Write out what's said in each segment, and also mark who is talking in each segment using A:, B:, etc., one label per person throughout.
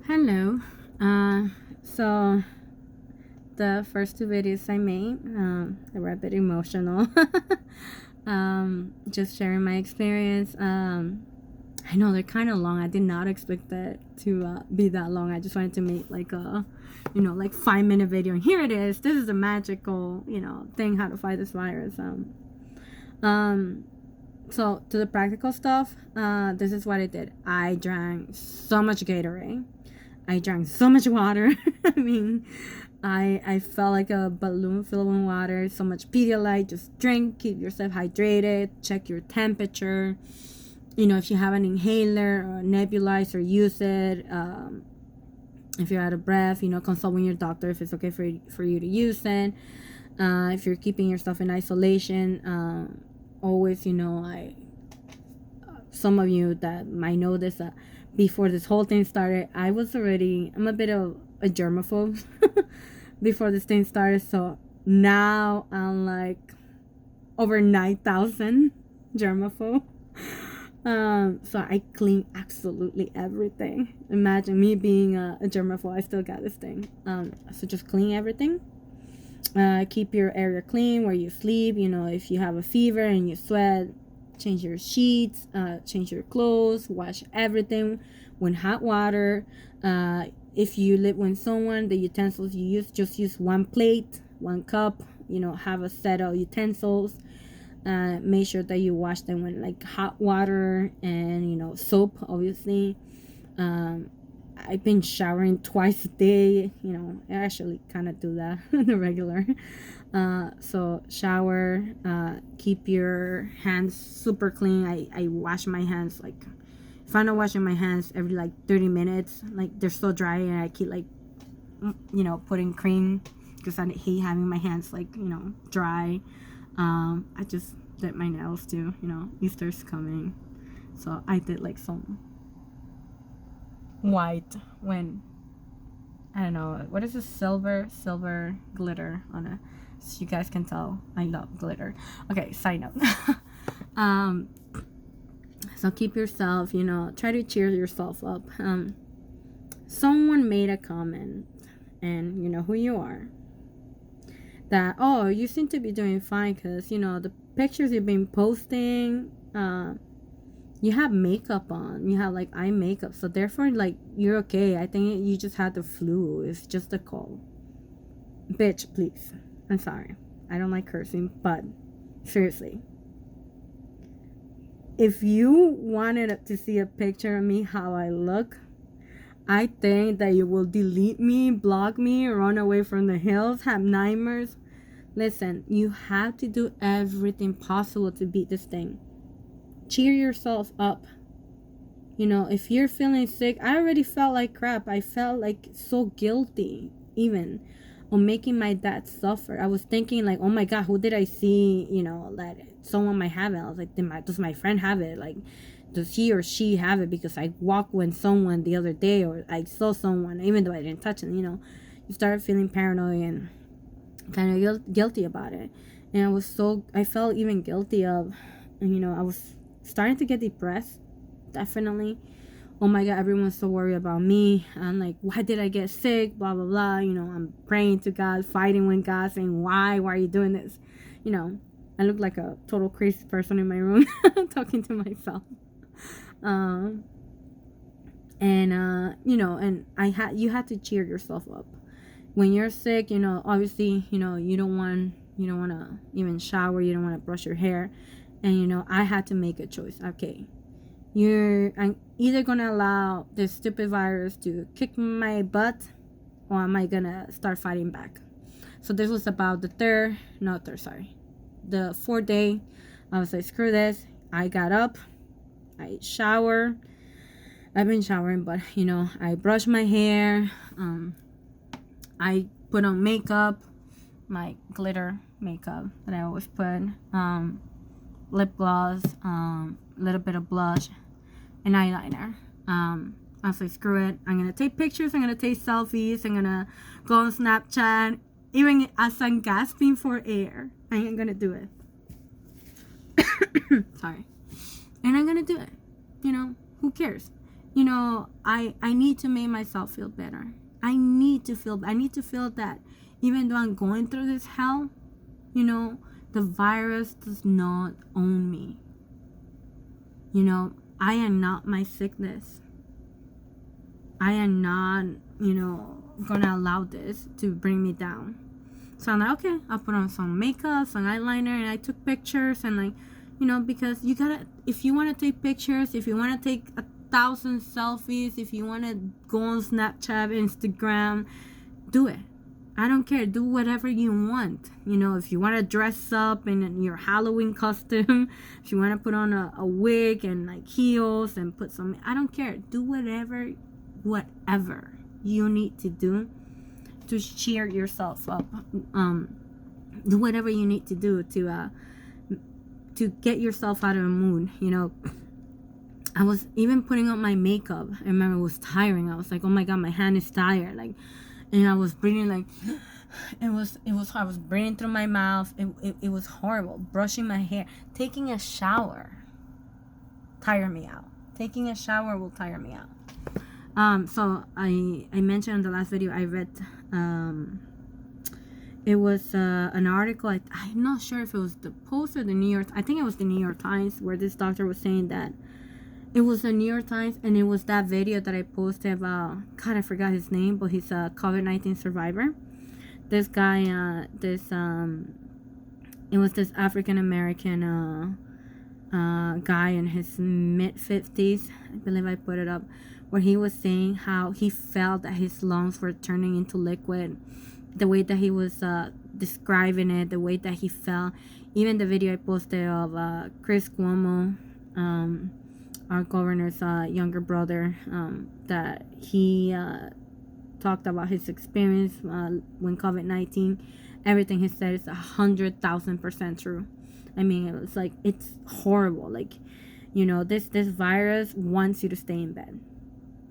A: Hello. So the first two videos I made, they were a bit emotional. Just sharing my experience. I know they're kind of long. I did not expect that to be that long. I just wanted to make like a, like 5-minute video. And here it is. This is the magical, thing how to fight this virus. So to the practical stuff, this is what I did. I drank so much Gatorade. I drank so much water. I mean, I felt like a balloon filled with water. So much Pedialyte. Just drink, keep yourself hydrated, check your temperature. If you have an inhaler or nebulizer, use it. If you're out of breath, consult with your doctor if it's okay for you to use it. If you're keeping yourself in isolation, always, some of you that might know this, before this whole thing started, I'm a bit of a germaphobe before this thing started. So now I'm like over 9,000 germaphobe. So I clean absolutely everything. Imagine me being a germaphobe. I still got this thing. So just clean everything. Keep your area clean where you sleep. If you have a fever and you sweat, change your sheets, change your clothes, wash everything with hot water. If you live with someone, the utensils you use, just use one plate, one cup. Have a set of utensils. Make sure that you wash them with like hot water and soap, obviously. I've been showering twice a day. I actually kind of do that the regular. So shower, keep your hands super clean. I wash my hands, like if I'm not washing my hands every like 30 minutes, like they're so dry, and I keep like putting cream because I hate having my hands like dry. I just did my nails too. Easter's coming, so I did like some white when I don't know what is this silver glitter on it, so you guys can tell I love glitter. Okay, side note. So keep yourself, try to cheer yourself up. Someone made a comment, and you know who you are, that, oh, you seem to be doing fine because the pictures you've been posting, you have makeup on, you have like eye makeup, so therefore like you're okay. I think you just had the flu. It's just a cold. Bitch, please, I'm sorry, I don't like cursing, but seriously, if you wanted to see a picture of me how I look, I think that you will delete me, block me, run away from the hills, have nightmares. Listen, you have to do everything possible to beat this thing. Cheer yourself up. If you're feeling sick, I already felt like crap. I felt like so guilty even on making my dad suffer. I was thinking like, oh my God, who did I see, that someone might have it? I was like, does my friend have it? Like, does he or she have it? Because I walked with someone the other day, or I saw someone, even though I didn't touch them, you start feeling paranoid and kind of guilty about it. And I felt even guilty of, I was starting to get depressed, definitely. Oh my God, everyone's so worried about me. I'm like, why did I get sick? Blah, blah, blah. I'm praying to God, fighting with God, saying, why are you doing this? I look like a total crazy person in my room, talking to myself. And you had to cheer yourself up when you're sick. Obviously, you don't want to even shower, you don't want to brush your hair, and I had to make a choice. Okay, I'm either gonna allow this stupid virus to kick my butt, or am I gonna start fighting back? So this was about the fourth day. I was like, screw this. I got up, I shower. I've been showering, but I brush my hair. I put on makeup, my glitter makeup that I always put, lip gloss, little bit of blush, and eyeliner. I was like, screw it. I'm gonna take pictures. I'm gonna take selfies. I'm gonna go on Snapchat, even as I'm gasping for air. I ain't gonna do it. Sorry. And I'm gonna do it. Who cares? I need to make myself feel better. I need to feel that even though I'm going through this hell, the virus does not own me. I am not my sickness. I am not, gonna allow this to bring me down. So I'm like, okay, I'll put on some makeup, some eyeliner, and I took pictures, and because you gotta, if you want to take pictures, if you want to take 1,000 selfies, if you want to go on Snapchat, Instagram, do it. I don't care. Do whatever you want. If you want to dress up in your Halloween costume, if you want to put on a wig and like heels and put some, I don't care. Do whatever you need to do to cheer yourself up. Do whatever you need to do to get yourself out of the mood. I was even putting on my makeup. I remember it was tiring. I was like, oh my god, my hand is tired. Like, and I was breathing like, it was I was breathing through my mouth. It was horrible. Brushing my hair, taking a shower tire me out. Taking a shower will tire me out. So I mentioned in the last video I read, it was an article. I'm not sure if it was the Post or the New York. I think it was the New York Times, where this doctor was saying that it was the New York Times, and it was that video that I posted about. God, I forgot his name, but he's a COVID-19 survivor. This guy, it was this African American guy in his mid-50s. I believe I put it up, where he was saying how he felt that his lungs were turning into liquid, the way that he was describing it, the way that he felt. Even the video I posted of Chris Cuomo, our governor's younger brother, that he talked about his experience when COVID-19. Everything he said is 100,000% true. I mean, it was like, it's horrible. Like, this virus wants you to stay in bed.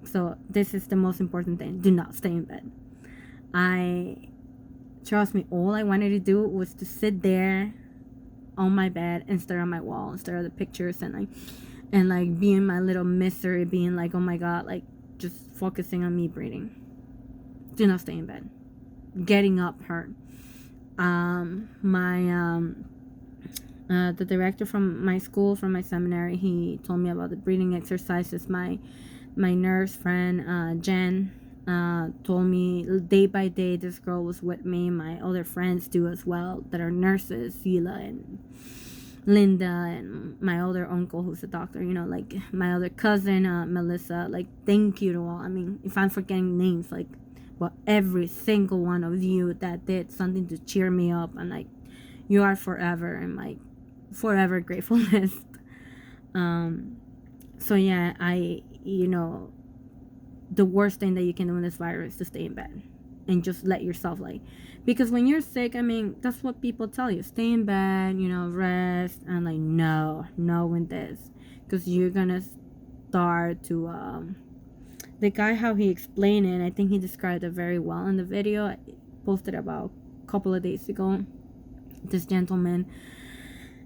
A: So this is the most important thing. Do not stay in bed. Trust me, all I wanted to do was to sit there on my bed and stare at my wall and stare at the pictures and be in my little misery, being like, oh my god, like just focusing on me breathing. Do not stay in bed. Getting up hurt. The director from my school, from my seminary, he told me about the breathing exercises. My nurse friend, Jen, told me day by day. This girl was with me. My other friends do as well, that are nurses, Sheila and Linda, and my other uncle who's a doctor, like my other cousin, Melissa. Like, thank you to all. I mean, if I'm forgetting names, like, well, every single one of you that did something to cheer me up, and like, you are forever in my forever grateful list. So yeah, the worst thing that you can do in this virus is to stay in bed and just let yourself, like, because when you're sick, I mean, that's what people tell you, stay in bed, rest. And like, no in this, because you're gonna start to the guy, how he explained it, I think he described it very well in the video I posted about a couple of days ago. This gentleman,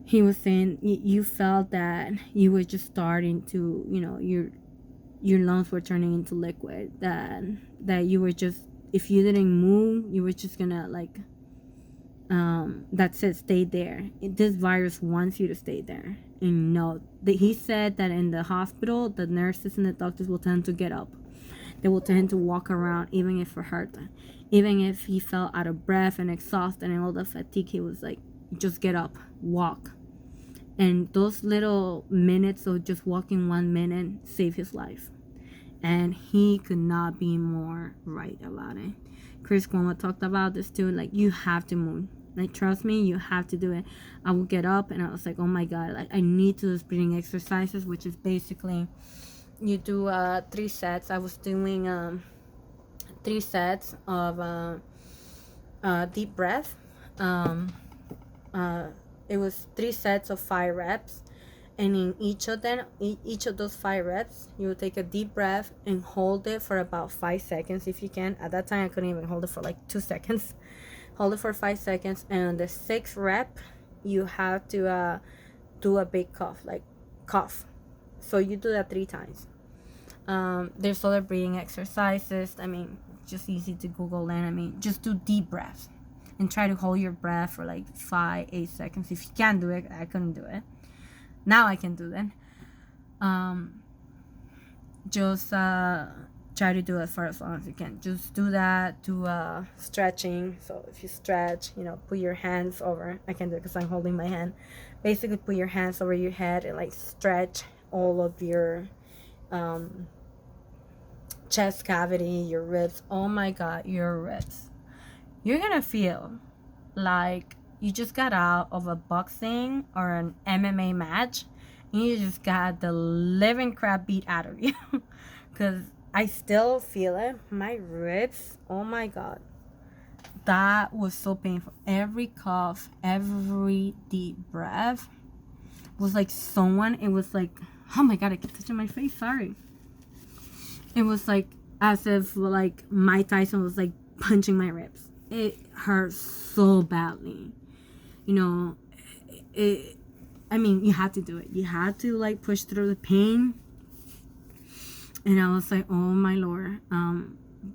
A: he was saying you felt that you were just starting to, your lungs were turning into liquid, that you were just, if you didn't move, you were just gonna, like, that's it, stay there. This virus wants you to stay there. And he said that in the hospital, the nurses and the doctors will tend to get up. They will tend to walk around, even if it hurt. Even if he felt out of breath and exhausted and all the fatigue, he was like, just get up, walk. And those little minutes of just walking 1 minute saved his life. And he could not be more right about it. Chris Cuomo talked about this too. Like, you have to move. Like, trust me, you have to do it. I would get up and I was like, oh my god, like, I need to do those breathing exercises, which is basically you do 3 sets. I was doing 3 sets of deep breath. It was 3 sets of 5 reps, and in each of those 5 reps, you will take a deep breath and hold it for about 5 seconds if you can. At that time, I couldn't even hold it for like 2 seconds. Hold it for 5 seconds, and on the 6th rep, you have to do a big cough, like cough. So you do that 3 times. There's other breathing exercises. I mean, just easy to Google and I mean, just do deep breaths and try to hold your breath for like 5-8 seconds. If you can't do it, I couldn't do it. Now I can do that. Just try to do it for as long as you can. Just do that. Do stretching. So if you stretch, put your hands over. I can do it because I'm holding my hand. Basically, put your hands over your head and like stretch all of your chest cavity, your ribs. Oh my God, your ribs. You're gonna feel like you just got out of a boxing or an MMA match and you just got the living crap beat out of you. Because I still feel it. My ribs, oh my God. That was so painful. Every cough, every deep breath was like it was like, oh my God, I keep touching my face, sorry. It was like as if like Mike Tyson was like punching my ribs. It hurt so badly. I mean, you had to do it. You had to like push through the pain. And I was like, oh my Lord.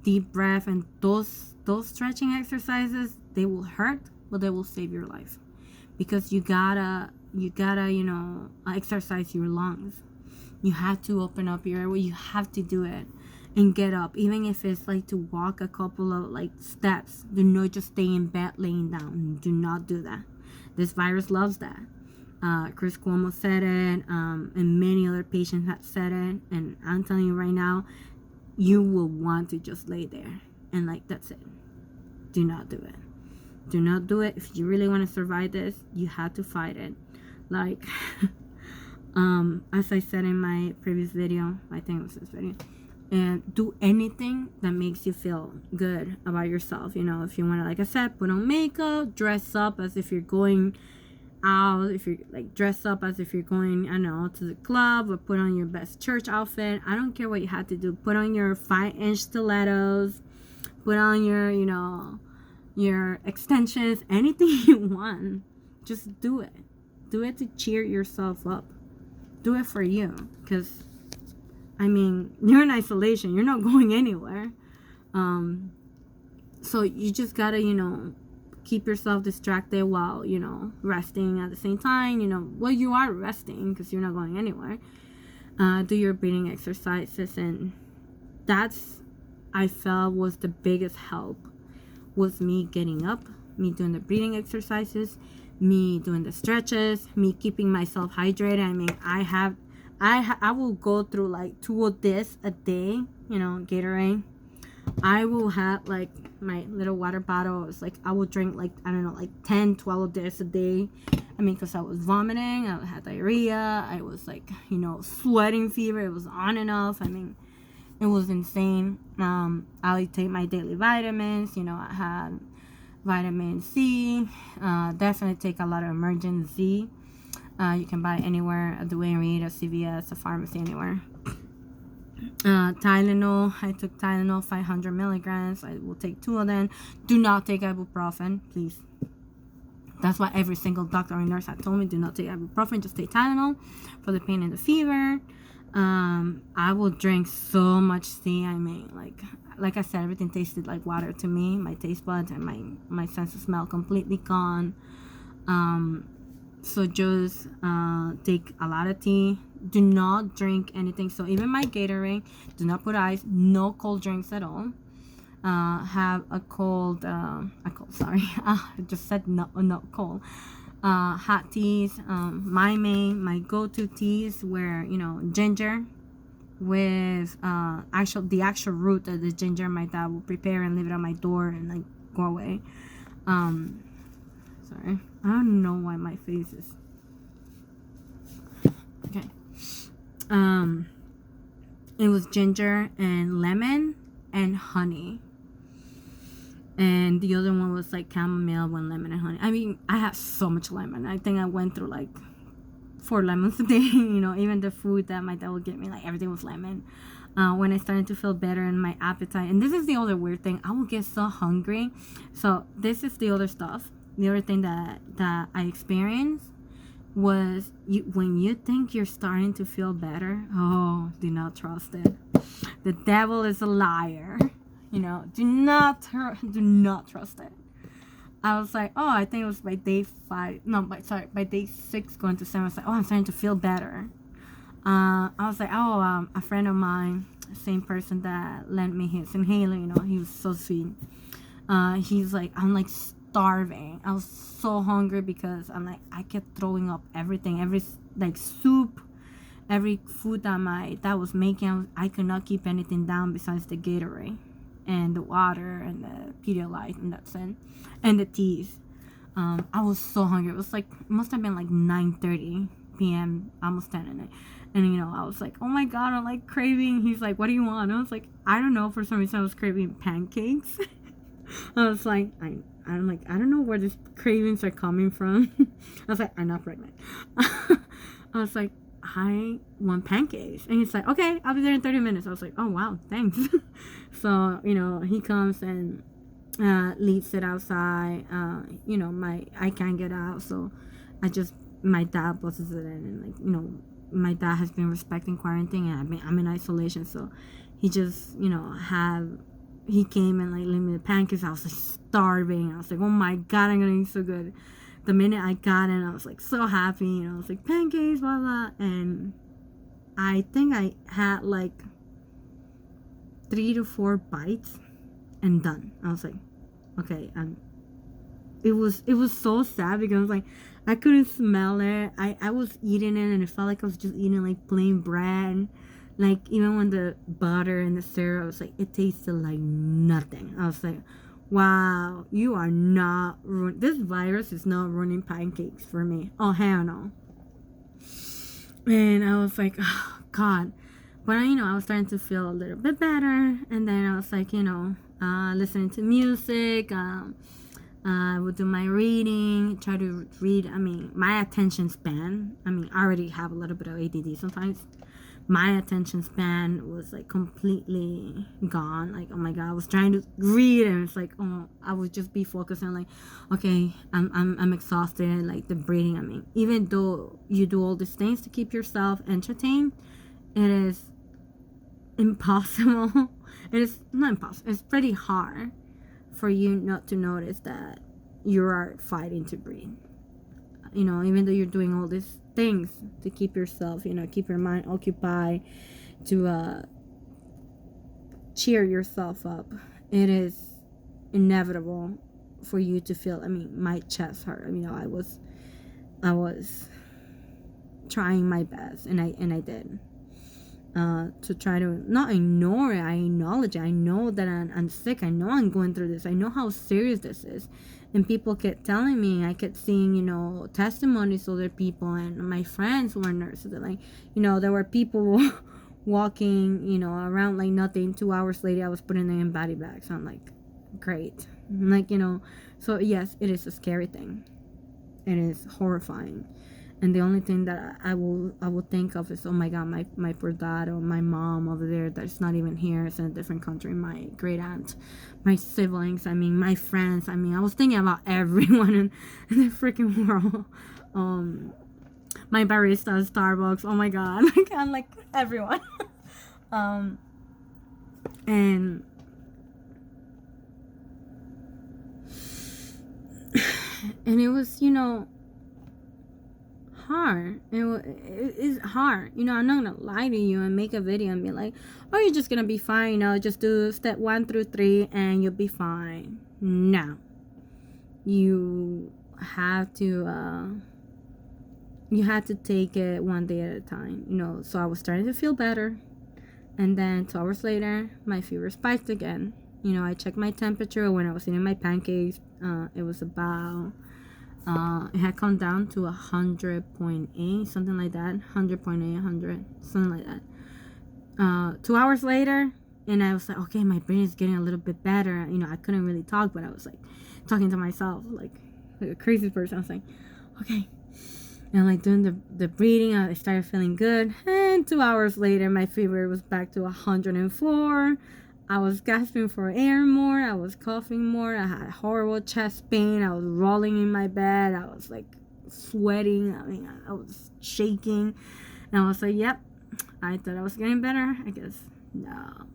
A: Deep breath and those stretching exercises, they will hurt, but they will save your life. Because you gotta, exercise your lungs. You have to open up your airway. You have to do it and get up. Even if it's like to walk a couple of like steps. Do not just stay in bed laying down. Do not do that. This virus loves that. Chris Cuomo said it, and many other patients have said it. And I'm telling you right now, you will want to just lay there and like that's it. Do not do it. Do not do it. If you really want to survive this, you have to fight it. Like, as I said in my previous video, I think it was this video, and do anything that makes you feel good about yourself. If you want to, like I said, put on makeup, dress up as if you're going out, if you're like dress up as if you're going, I don't know, to the club, or put on your best church outfit. I don't care what you have to do. Put on your 5-inch stilettos, put on your, your extensions, anything you want. Just do it. Do it to cheer yourself up. Do it for you, because I mean, you're in isolation. You're not going anywhere. So you just gotta, keep yourself distracted while, resting at the same time. Well, you are resting because you're not going anywhere. Do your breathing exercises. And that's, I felt, was the biggest help. Was me getting up, me doing the breathing exercises, me doing the stretches, me keeping myself hydrated. I mean, I will go through like 2 of this a day, Gatorade. I will have like my little water bottle. It's like I will drink like, I don't know, like 10-12 of this a day. I mean, because I was vomiting, I had diarrhea, I was like, sweating fever. It was on and off. I mean, it was insane. I take my daily vitamins. I had vitamin C. Definitely take a lot of emergency. You can buy anywhere at the Wayne Reed, a CVS, a pharmacy, anywhere. Tylenol. I took Tylenol 500 milligrams. I will take 2 of them. Do not take ibuprofen, please. That's what every single doctor or nurse had told me. Do not take ibuprofen. Just take Tylenol for the pain and the fever. I will drink so much tea. I mean, like I said, everything tasted like water to me. My taste buds and my sense of smell completely gone. So just take a lot of tea. Do not drink anything. So even my Gatorade, do not put ice. No cold drinks at all. Have a cold, sorry. I just said not cold. Hot teas. My go-to teas were, ginger with the actual root of the ginger. My dad will prepare and leave it on my door and like go away. Sorry, I don't know why my face is okay. It was ginger and lemon and honey. And the other one was like chamomile, 1 lemon and honey. I mean, I have so much lemon. I think I went through like 4 lemons a day. Even the food that my dad would get me, like everything was lemon. When I started to feel better and my appetite. And this is the other weird thing. I would get so hungry. So this is the other stuff. The other thing that I experienced was when you think you're starting to feel better, oh, do not trust it. The devil is a liar. Do not trust it. I was like, oh, I think it was by day 5. No, by day 6 going to 7. I was like, oh, I'm starting to feel better. I was like, oh, a friend of mine, same person that lent me his inhaler, he was so sweet. He's like, I'm like starving. I was so hungry because I kept throwing up everything, every like soup, every food that my dad was making. I could not keep anything down besides the Gatorade and the water and the Pedialyte, and that's it, and the teas. I was so hungry. It was like, it must have been like 9:30 p.m., almost 10 at night. And I was like, oh my god, I'm like craving. He's like, what do you want? And I was like, I don't know, for some reason I was craving pancakes. I was like, I'm like, I don't know where these cravings are coming from. I was like, I'm not pregnant. I was like, I want pancakes. And he's like, okay, I'll be there in 30 minutes. I was like, oh wow, thanks. So he comes and leaves it outside. I can't get out, so my dad buzzes it in. And my dad has been respecting quarantine, and I'm in isolation, so he just he came and like leave me the pancakes. I was like starving. I was like, oh my god, I'm gonna eat so good. The minute I got in, I was like so happy. I was like, pancakes, blah blah. And I think I had like 3 to 4 bites and done. I was like, okay. It was so sad because like I couldn't smell it. I was eating it and it felt like I was just eating like plain bread. Like, even when the butter and the syrup, I was like, it tasted like nothing. I was like, wow, you are not this virus is not ruining pancakes for me. Oh, hell no. And I was like, oh, God. But, I was starting to feel a little bit better. And then I was like, listening to music. I would do my reading, try to read. My attention span, I already have a little bit of ADD sometimes. My attention span was like completely gone. Like, oh my god, I was trying to read and it's like, oh, I would just be focused on like, okay, I'm exhausted. Like the breathing. Even though you do all these things to keep yourself entertained, it is impossible. It is not impossible. It's pretty hard for you not to notice that you are fighting to breathe. Even though you're doing all these things to keep yourself, keep your mind occupied, to cheer yourself up, it is inevitable for you to feel. My chest hurt. I was trying my best, and I did. To try to not ignore it. I acknowledge it. I know that I'm sick. I know I'm going through this. I know how serious this is. And people kept telling me, I kept seeing, testimonies of other people and my friends who are nurses. That, like, there were people walking, around like nothing. 2 hours later, I was putting them in body bags. I'm like, great. Like, so yes, it is a scary thing. It is horrifying. And the only thing that I will think of is, oh my god, my poor dad, or my mom over there that's not even here, it's in a different country, my great aunt, my siblings, my friends. I was thinking about everyone in the freaking world. My barista at Starbucks, oh my god, I'm like everyone. And it was, hard. It's hard. I'm not gonna lie to you and make a video and be like, oh, you're just gonna be fine. Just do step 1 through 3 and you'll be fine. No. You have to take it one day at a time. So I was starting to feel better, and then 2 hours later my fever spiked again. I checked my temperature when I was eating my pancakes. It was about it had come down to 100.8, something like that. 100.8, 100, something like that. 2 hours later, and I was like, okay, my brain is getting a little bit better. I couldn't really talk, but I was like talking to myself like a crazy person. I was like, okay. And like doing the breathing, I started feeling good. And 2 hours later, my fever was back to 104. I was gasping for air more. I was coughing more. I had horrible chest pain. I was rolling in my bed. I was like sweating. I mean, I was shaking. And I was like, yep, I thought I was getting better. I guess no.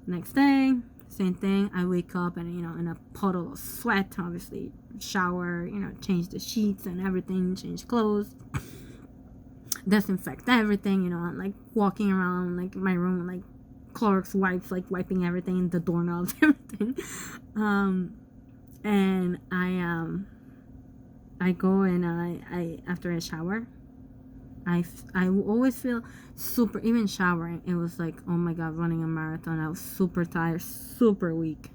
A: Next day, same thing. I wake up and, in a puddle of sweat, obviously. Shower, change the sheets and everything, change clothes, disinfect everything. I'm like walking around like my room, like Clorox wipes, like wiping everything, the doorknobs, everything. And I go and I after I shower, I always feel super, even showering, it was like, oh my God, running a marathon. I was super tired, super weak.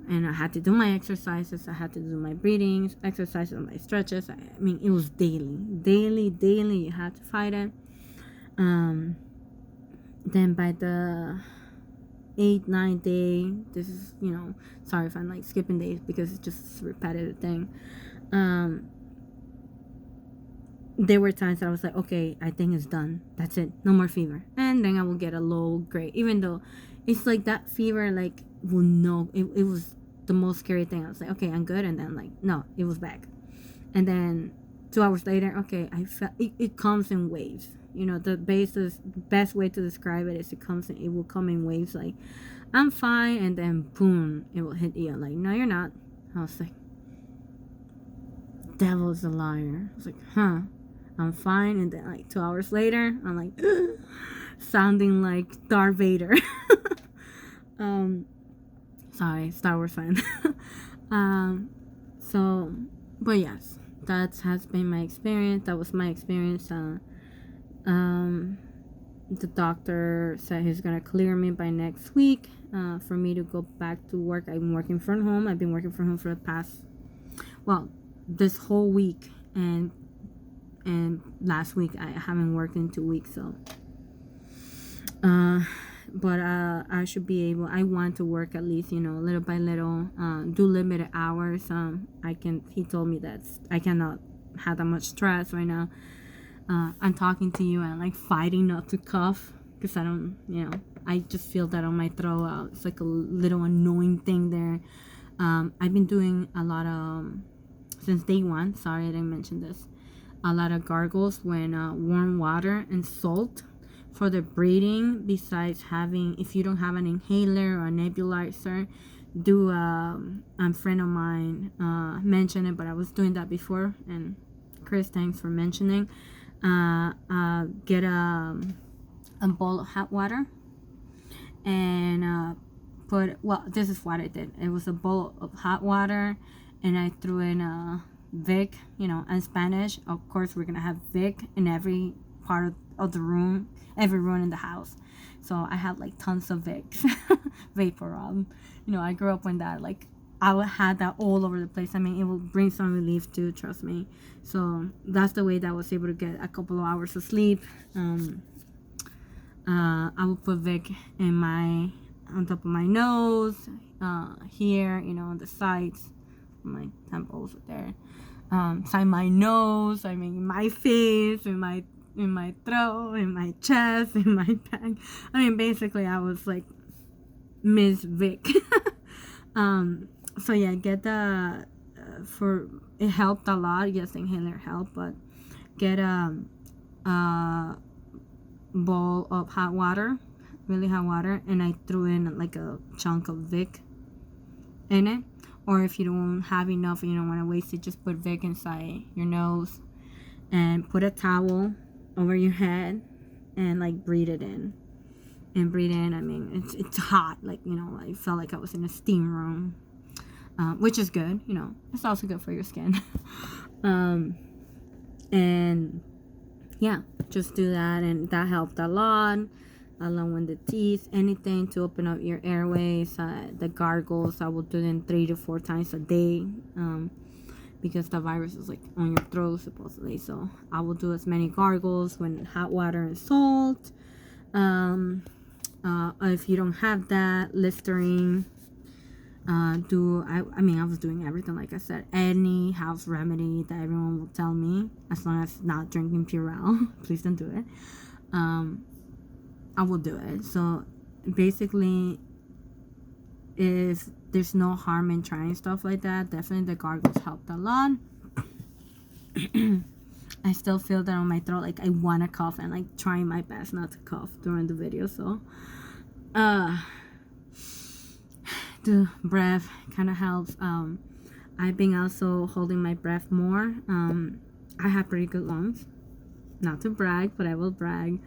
A: And I had to do my exercises. I had to do my breathings, exercises, my stretches. I mean, it was daily. You had to fight it. Then by the 8th, 9th day, this is, sorry if I'm like skipping days because it's just a repetitive thing. There were times that I was like, okay, I think it's done. That's it. No more fever. And then I will get a low grade. Even though it's like that fever, like, well, no, it was the most scary thing. I was like, okay, I'm good. And then like, no, it was back. And then 2 hours later, okay, I felt it comes in waves. The best way to describe it is it will come in waves. Like, I'm fine. And then boom, it will hit you. Like, no, you're not. I was like, devil's a liar. I was like, huh. I'm fine. And then like 2 hours later, I'm like sounding like Darth Vader. Sorry, Star Wars fan. So, but yes, that has been my experience. That was my experience. The doctor said he's gonna clear me by next week for me to go back to work. I'm working from home. I've been working from home for the past, this whole week, and last week I haven't worked in 2 weeks. So but I should be able, I want to work at least, little by little, do limited hours. He told me that I cannot have that much stress right now. I'm talking to you and like fighting not to cough because I don't, I just feel that on my throat. It's like a little annoying thing there. I've been doing a lot of, since day one, sorry I didn't mention this, a lot of gargles when warm water and salt for the breathing. Besides having, if you don't have an inhaler or a nebulizer, do a friend of mine mentioned it, but I was doing that before, and Chris, thanks for mentioning. Get a bowl of hot water and this is what I did. It was a bowl of hot water and I threw in Vic, in Spanish. Of course, we're gonna have Vic in every part of the room, every room in the house. So I had like tons of Vicks, Vaporub. I grew up when that, like, I had that all over the place. I mean, it will bring some relief too, trust me. So that's the way that I was able to get a couple of hours of sleep. I would put Vic on top of my nose, here, on the sides, my temples there, side my nose, I mean my face, in my throat, in my chest, in my back. I mean, basically I was like Miss Vic. So yeah, get the it helped a lot. Yes, the inhaler helped, but get a bowl of hot water, really hot water, and I threw in like a chunk of Vic in it. Or if you don't have enough and you don't want to waste it, just put Vic inside your nose and put a towel over your head and like breathe it in. And breathe in, I mean, it's hot, like, I felt like I was in a steam room, which is good, it's also good for your skin. And yeah, just do that, and that helped a lot, along with the teeth, anything to open up your airways. The gargles, I will do them 3 to 4 times a day, because the virus is like on your throat supposedly. So I will do as many gargles when hot water and salt. If you don't have that, Listerine. I was doing everything, like I said, any house remedy that everyone will tell me, as long as not drinking Purell. Please don't do it. I will do it. So basically, if there's no harm in trying stuff like that, definitely the gargles helped a lot. I still feel that on my throat, like I want to cough, and like trying my best not to cough during the video. So the breath kind of helps. I've been also holding my breath more. I have pretty good lungs. Not to brag, but I will brag.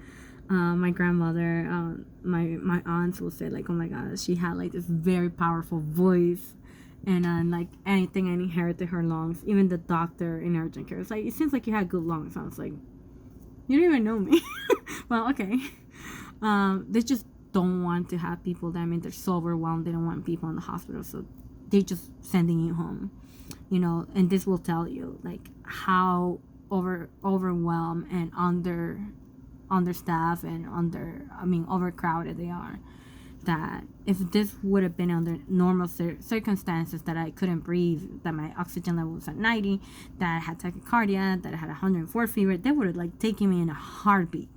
A: My grandmother, my aunts will say like, oh my god, she had like this very powerful voice, and like anything I inherited her lungs. Even the doctor in urgent care was like, it seems like you had good lungs. I was like, you don't even know me. Well, okay. They just don't want to have people that, I mean, they're so overwhelmed, they don't want people in the hospital, so they're just sending you home, and this will tell you like how overwhelmed and understaffed and overcrowded they are. That if this would have been under normal circumstances, that I couldn't breathe, that my oxygen level was at 90, that I had tachycardia, that I had 104 fever, they would have like taken me in a heartbeat.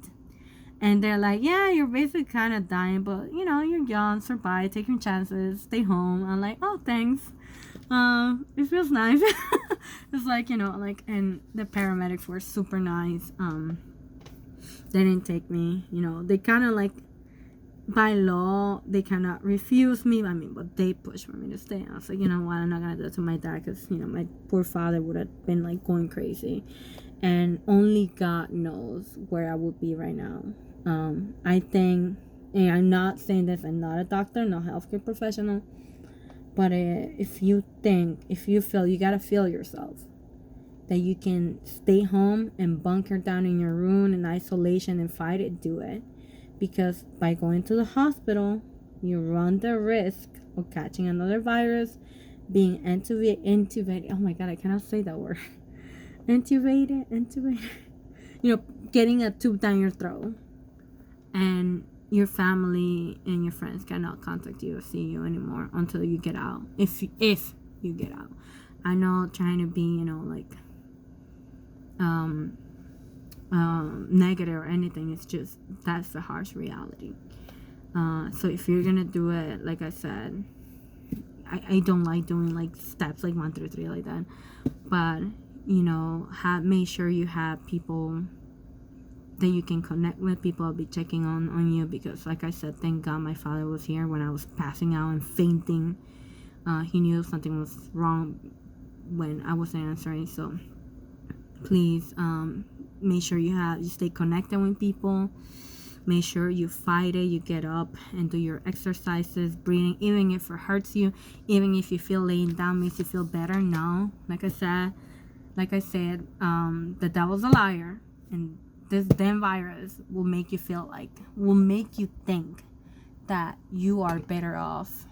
A: And they're like, yeah, you're basically kind of dying, but you're young, survive, take your chances, stay home. I'm like, oh, thanks. It feels nice. It's like, and the paramedics were super nice. They didn't take me, they kind of like, by law, they cannot refuse me. I mean, but they pushed for me to stay. I was like, you know what, I'm not gonna do that to my dad, because my poor father would have been like going crazy, and only God knows where I would be right now. I think, and I'm not saying this, I'm not a doctor, no healthcare professional, but if you feel, you gotta feel yourself that you can stay home and bunker down in your room in isolation and fight it, do it. Because by going to the hospital, you run the risk of catching another virus, being intubated. Oh my god, I cannot say that word. Intubated. Getting a tube down your throat, and your family and your friends cannot contact you or see you anymore until you get out. If you get out. I know trying to be, negative or anything, it's just, that's the harsh reality. So if you're gonna do it, like I said, I don't like doing like steps like 1 through 3 like that, but make sure you have people that you can connect with. People will be checking on you, because like I said, thank God my father was here when I was passing out and fainting. He knew something was wrong when I wasn't answering. So please, make sure you stay connected with people. Make sure you fight it. You get up and do your exercises, breathing, even if it hurts you, even if you feel laying down makes you feel better. No, like I said, the devil's a liar, and this damn virus will make you think that you are better off,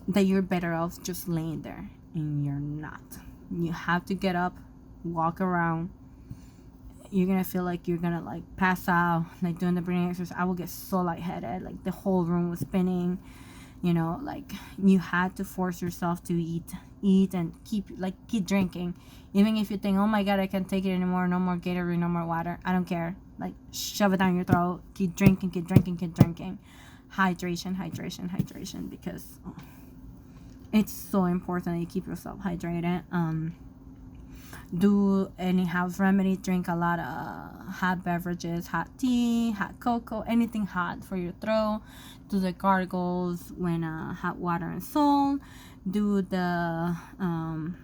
A: that you're better off just laying there, and you're not. You have to get up, walk around. You're gonna feel like you're gonna like pass out, like doing the breathing exercise. I will get so lightheaded, like the whole room was spinning. Like you had to force yourself to eat and keep drinking, even if you think, oh my god, I can't take it anymore, no more Gatorade, no more water. I don't care, like shove it down your throat, keep drinking. Hydration, because it's so important that you keep yourself hydrated. Do any house remedy, drink a lot of hot beverages, hot tea, hot cocoa, anything hot for your throat. Do the gargles when hot water and salt. Do the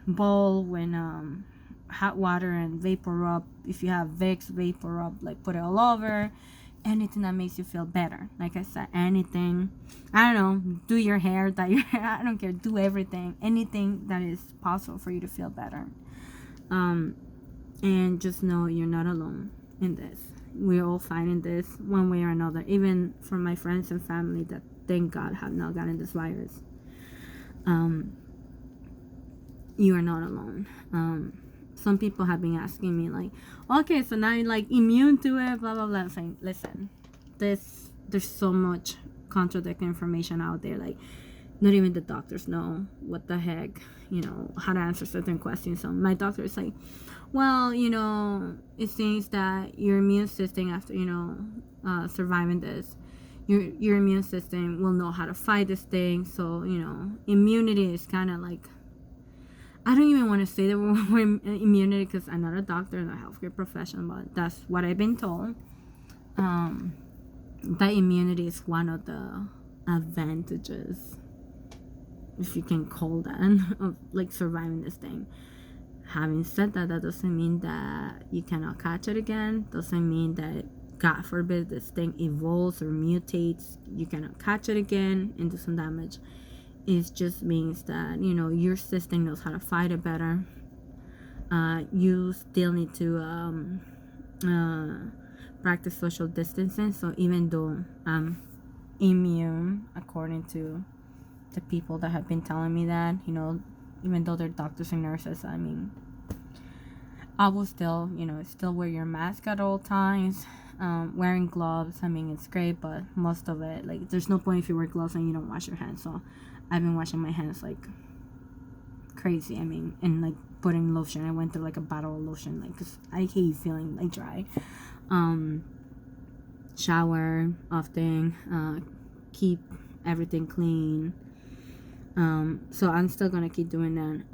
A: bowl when hot water and vapor rub. If you have Vicks, vapor rub, like put it all over. Anything that makes you feel better. Like I said, anything. I don't know, do your hair, dye your hair, I don't care, do everything. Anything that is possible for you to feel better. And just know you're not alone in this. We're all fighting this one way or another. Even for my friends and family that, thank God, have not gotten this virus. You are not alone. Some people have been asking me like, okay, so now you're like immune to it, blah blah blah. I'm saying, listen, there's so much contradicting information out there. Like, not even the doctors know what the heck, how to answer certain questions. So my doctor is like, well, it seems that your immune system, after surviving this, your immune system will know how to fight this thing. So immunity is kind of like, I don't even want to say the word immunity because I'm not a doctor and a healthcare professional, but that's what I've been told. That immunity is one of the advantages, if you can call that, of like surviving this thing. Having said that, that doesn't mean that you cannot catch it again. Doesn't mean that, God forbid, this thing evolves or mutates, you cannot catch it again and do some damage. It just means that, you know, your system knows how to fight it better. You still need to practice social distancing. So even though I'm immune, according to the people that have been telling me that, you know, even though they're doctors and nurses, I mean, I will still, you know, still wear your mask at all times. Wearing gloves, I mean, it's great, but most of it, like, there's no point if you wear gloves and you don't wash your hands. So I've been washing my hands like crazy. I mean, and like putting lotion. I went through like a bottle of lotion, like, because I hate feeling like dry. Shower often, keep everything clean. So I'm still gonna keep doing that.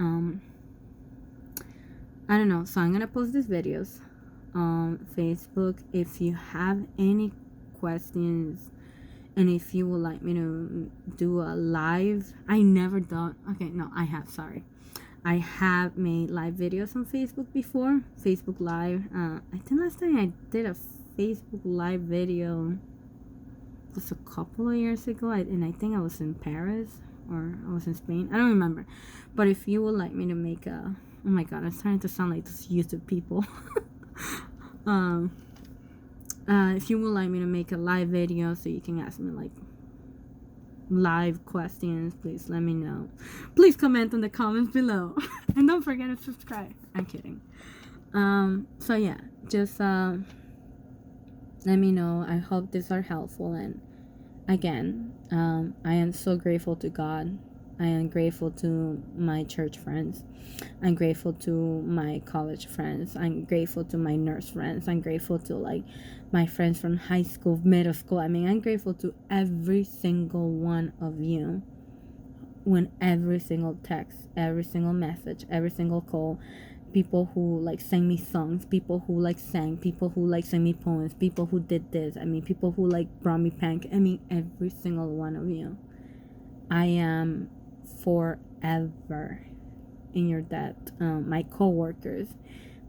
A: I don't know. So I'm gonna post these videos on Facebook. If you have any questions, and if you would like me to do a live, I never done. Okay, no, I have. Sorry, I have made live videos on Facebook before. Facebook Live. I think last time I did a Facebook Live video was a couple of years ago, and I think I was in Paris or I was in Spain. I don't remember. But if you would like me to make a, oh my god, I'm starting to sound like those YouTube people. If you would like me to make a live video so you can ask me like live questions, please let me know. Please comment in the comments below. And don't forget to subscribe. I'm kidding. So yeah, just let me know. I hope these are helpful. And again, I am so grateful to God. I am grateful to my church friends. I'm grateful to my college friends. I'm grateful to my nurse friends. I'm grateful to like my friends from high school, middle school. I mean, I'm grateful to every single one of you. When every single text, every single message, every single call, people who like sang me songs, people who like sang, people who like sang me poems, people who did this. I mean, people who like brought me pancakes. I mean, every single one of you. I am forever in your debt. My co-workers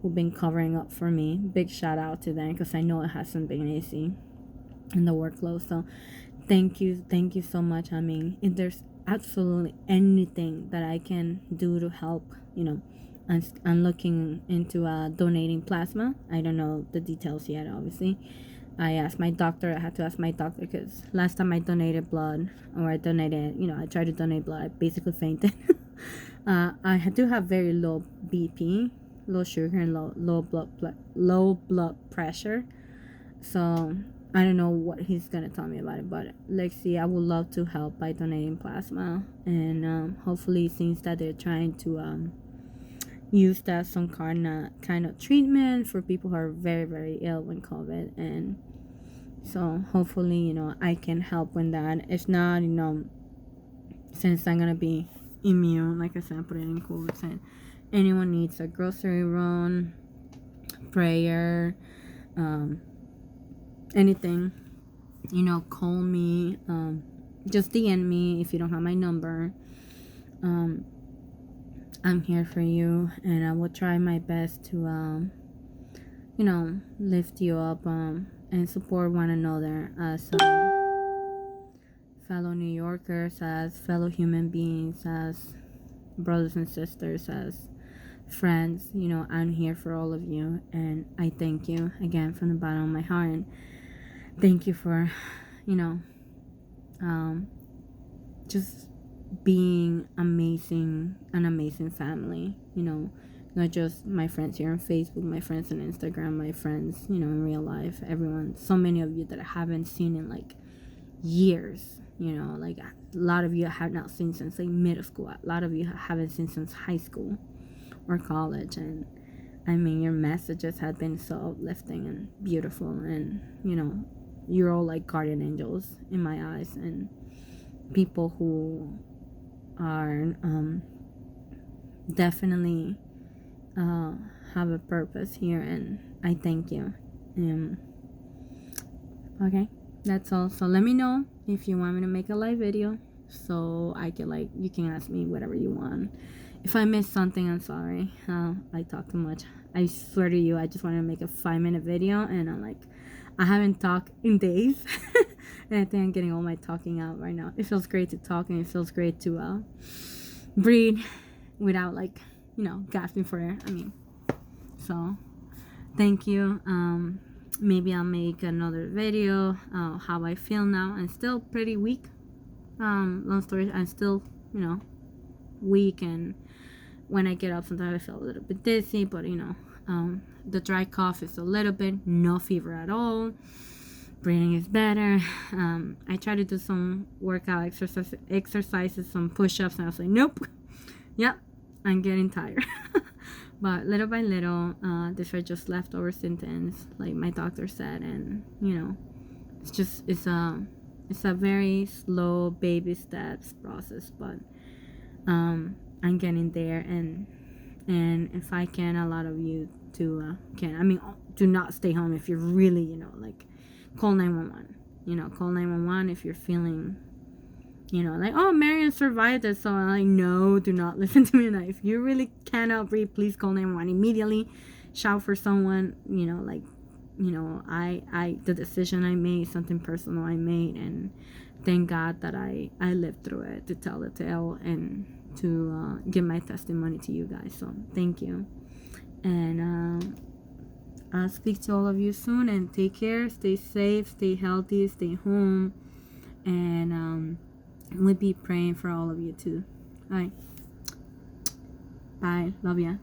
A: who've been covering up for me, big shout out to them, because I know it hasn't been easy in the workload. So thank you so much. I mean, if there's absolutely anything that I can do to help, you know, I'm looking into donating plasma. I don't know the details yet, obviously. I asked my doctor. I had to ask my doctor because last time I donated blood, or I donated, you know, I tried to donate blood, I basically fainted. I had to have very low BP, low sugar, and low blood pressure. So I don't know what he's gonna tell me about it, but let's see. I would love to help by donating plasma, and hopefully, since that they're trying to use that as some kind of treatment for people who are very, very ill with COVID. And so hopefully, you know, I can help with that. If not, you know, since I'm gonna be immune, like I said, I put it in quotes, and anyone needs a grocery run, prayer, anything, you know, call me, just DM me if you don't have my number. I'm here for you, and I will try my best to, you know, lift you up, and support one another as fellow New Yorkers, as fellow human beings, as brothers and sisters, as friends. You know, I'm here for all of you, and I thank you again from the bottom of my heart. And thank you for, you know, just being an amazing family. You know, not just my friends here on Facebook, my friends on Instagram, my friends, you know, in real life, everyone. So many of you that I haven't seen in like years. You know, like a lot of you I have not seen since like middle school. A lot of you I haven't seen since high school or college. And I mean, your messages have been so uplifting and beautiful, and you know, you're all like guardian angels in my eyes, and people who are definitely have a purpose here, and I thank you. Okay, that's all. So let me know if you want me to make a live video, so I can, like, you can ask me whatever you want. If I missed something, I'm sorry. I talk too much. I swear to you, I just wanted to make a 5-minute video, and I'm like, I haven't talked in days. And I think I'm getting all my talking out right now. It feels great to talk, and it feels great to breathe without, like, gasping for air. I mean, so thank you. Maybe I'll make another video how I feel now. I'm still pretty weak. Long story, I'm still, weak, and when I get up sometimes I feel a little bit dizzy, but the dry cough is a little bit, no fever at all. Breathing is better. I try to do some workout exercises, some push-ups, and I was like, nope. Yep, I'm getting tired. But little by little, these are just leftover symptoms, like my doctor said, and it's a very slow baby steps process, but I'm getting there, and if I can, a lot of you to can. I mean, do not stay home if you're really, like, call 911. Call 911 if you're feeling, like, oh, Marian survived it, so I'm like, no, do not listen to me tonight. If you really cannot breathe, please call 911 immediately. Shout for someone. I the decision I made, something personal I made, and thank God that I lived through it to tell the tale and to give my testimony to you guys. So thank you, and I'll speak to all of you soon, and take care, stay safe, stay healthy, stay home, and we'll be praying for all of you too. All right, bye, love ya.